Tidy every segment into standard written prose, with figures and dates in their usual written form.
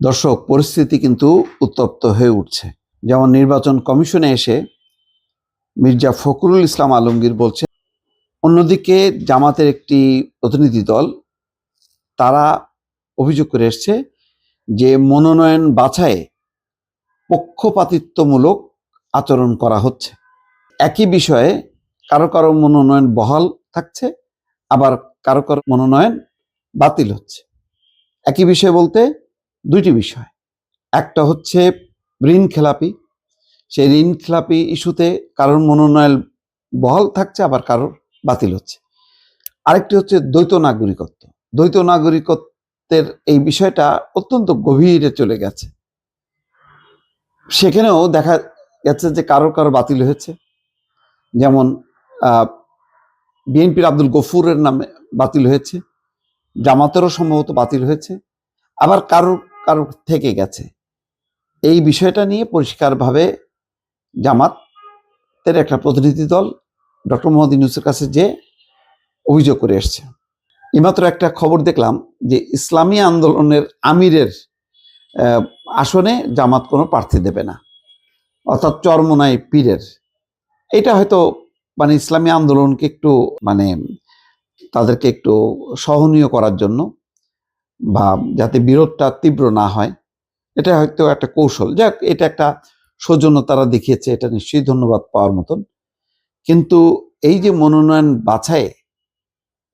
দর্শক, পরিস্থিতি কিন্তু উত্তপ্ত হয়ে উঠছে। যেমন নির্বাচন কমিশনে এসে মির্জা ফখরুল ইসলাম আলমগীর বলছেন, অন্যদিকে জামাতের একটি প্রতিনিধি দল তারা অভিযোগ করে এসছে যে মনোনয়ন বাছাইয়ে পক্ষপাতিত্বমূলক আচরণ করা হচ্ছে। একই বিষয়ে কারো কারো মনোনয়ন বহাল থাকছে, আবার কারো কারো মনোনয়ন বাতিল হচ্ছে। একই বিষয় বলতে দুইটি বিষয়। একটা হচ্ছে ঋণ খেলাপি, সেই ঋণ খেলাপি ইস্যুতে কারোর মনোনয়ন বহাল থাকছে, আবার কারোর বাতিল হচ্ছে। আরেকটি হচ্ছে দ্বৈত নাগরিকত্ব। দ্বৈত নাগরিকত্বের এই বিষয়টা অত্যন্ত গভীরে চলে গেছে। সেখানেও দেখা গেছে যে কারো কারো বাতিল হয়েছে। যেমন বিএনপির আব্দুল গফুরের নামে বাতিল হয়েছে, জামাতেরও সম্ভবত বাতিল হয়েছে, আবার কারো কারো থেকে গেছে। এই বিষয়টা নিয়ে পরিষ্কারভাবে জামাতের একটা প্রতিনিধি দল ডক্টর মোহাম্মদ ইউনূসের কাছে যে অভিযোগ করে এসছে। এইমাত্র একটা খবর দেখলাম যে ইসলামী আন্দোলনের আমিরের আসনে জামাত কোনো প্রার্থী দেবে না, অর্থাৎ চরমোনাই পীরের। এটা হয়তো ইসলামী আন্দোলনকে একটু তাদেরকে একটু সহনীয় করার জন্য, বা যাতে বিরোধটা তীব্র না হয়, এটা হয়তো একটা কৌশল। যাক, এটা একটা সৌজন্য তারা দেখিয়েছে, এটা নিশ্চয়ই ধন্যবাদ পাওয়ার মতন। কিন্তু এই যে মনোনয়ন বাছাইয়ে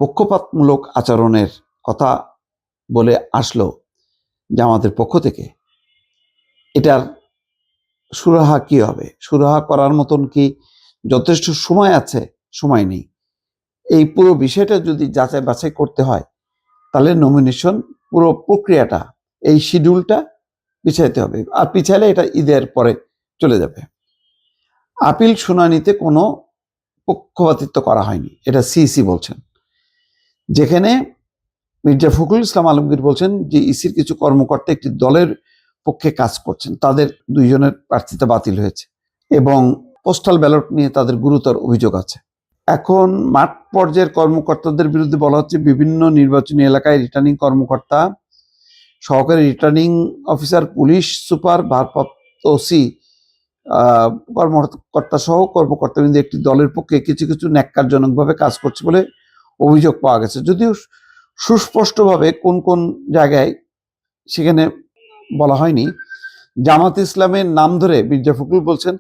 পক্ষপাতমূলক আচরণের কথা বলে আসলো জামাতের পক্ষ থেকে, এটার সুরাহা কি হবে? সুরাহা করার মতন কি যথেষ্ট সময় আছে? সময় নেই। এই পুরো বিষয়টা যদি যাচাই বাছাই করতে হয়, তাহলে নমিনেশন পুরো প্রক্রিয়াটা, এই শিডিউলটা পিছাইতে হবে। আর পিছাইলে এটা ঈদের পরে চলে যাবে। আপিল শুনানিতে কোনো পক্ষপাতিত্ব করা হয়নি, এটা সিইসি বলছেন। যেখানে মির্জা ফখরুল ইসলাম আলমগীর বলছেন যে ইসির কিছু কর্মকর্তা একটি দলের পক্ষে কাজ করছেন, তাদের দুইজনের প্রার্থিতা বাতিল হয়েছে এবং পোস্টাল ব্যালট নিয়ে তাদের গুরুতর অভিযোগ আছে। এখন মাঠ পর্যায়ের কর্মকর্তাদের বিরুদ্ধে বলা হচ্ছে বিভিন্ন নির্বাচনী এলাকায় রিটার্নিং কর্মকর্তা, সহকারী রিটার্নিং অফিসার, পুলিশ সুপার, ভারপ্রাপ্ত ওসি কর্মকর্তা সহ কর্মকর্তাবৃন্দ একটি দলের পক্ষে কিছু কিছু ন্যাক্কারজনকভাবে কাজ করছে বলে অভিযোগ পাওয়া গেছে। যদিও সুস্পষ্টভাবে কোন কোন জায়গায় সেখানে বলা হয়নি। জামাত ইসলামের নাম ধরে মির্জা ফখরুল বলছেন,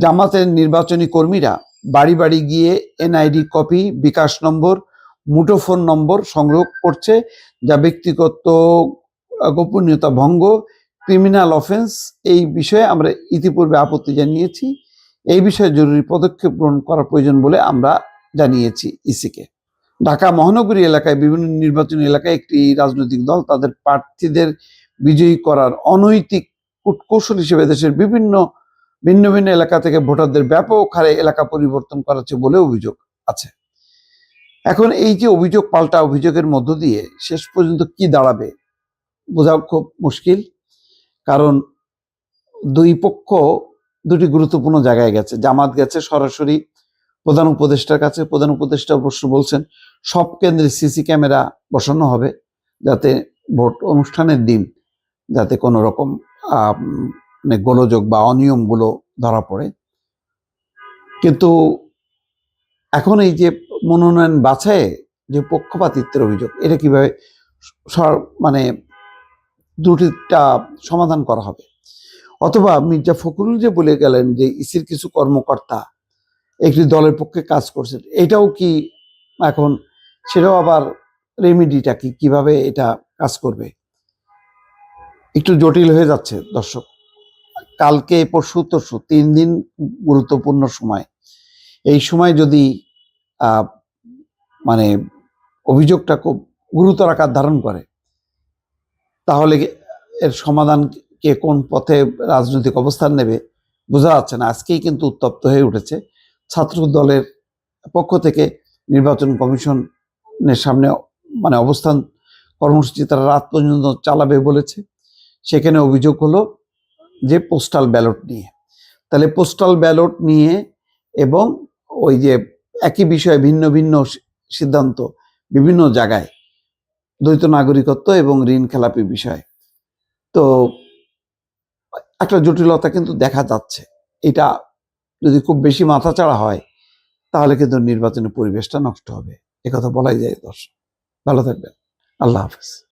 জামাতের নির্বাচনী কর্মীরা বাড়ি বাড়ি গিয়ে এনআইডি কপি, বিকাশ নম্বর, মুঠোফোন নম্বর সংগ্রহ করছে, যা ব্যক্তিগত গোপনীয়তা ভঙ্গ, ক্রিমিনাল অফেন্স। এই বিষয়ে আমরা ইতিপূর্বে আপত্তি জানিয়েছি। এই বিষয়ে জরুরি পদক্ষেপ গ্রহণ করা প্রয়োজন বলে আমরা জানিয়েছি ইসিকে। ঢাকা মহানগরী এলাকায় বিভিন্ন নির্বাচনী এলাকায় একটি রাজনৈতিক দল তাদের প্রার্থীদের বিজয়ী করার অনৈতিক কূটকৌশল হিসেবে দেশের ভিন্ন ভিন্ন এলাকা থেকে ভোটারদের ব্যাপক হারে এলাকা পরিবর্তন করাচ্ছে বলে অভিযোগ আছে। এখন এই যে অভিযোগ পাল্টা অভিযোগের মধ্য দিয়ে শেষ পর্যন্ত কি দাঁড়াবে বোঝা খুব মুশকিল। কারণ দুই পক্ষ দুটি গুরুত্বপূর্ণ জায়গায় গেছে। জামাত গেছে সরাসরি প্রধান উপদেষ্টার কাছে। প্রধান উপদেষ্টা অবশ্য বলছেন সব কেন্দ্রে সিসি ক্যামেরা বসানো হবে, যাতে ভোট অনুষ্ঠানের দিন যাতে কোনো রকম গোলযোগ বা অনিয়মগুলো ধরা পড়ে। কিন্তু এখন এই যে মনোনয়ন বাছাইয়ে যে পক্ষপাতিত্বের অভিযোগ, এটা কিভাবে দুটিটা সমাধান করা হবে? অথবা মির্জা ফখরুল যে বলে গেলেন যে ইসির কিছু কর্মকর্তা একটি দলের পক্ষে কাজ করছেন, এটাও কি এখন, সেটাও আবার রেমিডিটা কি, কিভাবে এটা কাজ করবে? একটু জটিল হয়ে যাচ্ছে দর্শক। কালকে পরশু তরশু 3 দিন গুরুত্বপূর্ণ সময়। এই সময় যদি অভিযোগটা খুব গুরুতর আকার ধারণ করে, তাহলে এর সমাধান কে কোন পথে রাজনৈতিক অবস্থান নেবে বোঝা যাচ্ছে না। আজকেই কিন্তু উত্তপ্ত হয়ে উঠেছে। ছাত্র দলের পক্ষ থেকে নির্বাচন কমিশনের সামনে অবস্থান কর্মসূচি তারা রাত পর্যন্ত চালাবে বলেছে। সেখানে অভিযোগ হলো যে পোস্টাল ব্যালট নিয়ে। তাহলে পোস্টাল ব্যালট নিয়ে এবং ওই যে একই বিষয়ে ভিন্ন ভিন্ন সিদ্ধান্ত বিভিন্ন জায়গায়, দ্বৈত নাগরিকত্ব এবং ঋণ খেলাপি বিষয়, তো একটা জটিলতা কিন্তু দেখা যাচ্ছে। এটা যদি খুব বেশি মাথাচাড়া হয় তাহলে কিন্তু নির্বাচনী পরিবেশটা নষ্ট হবে। একথা বলাই যায় দর্শক। ভালো থাকবেন। আল্লাহ হাফেজ।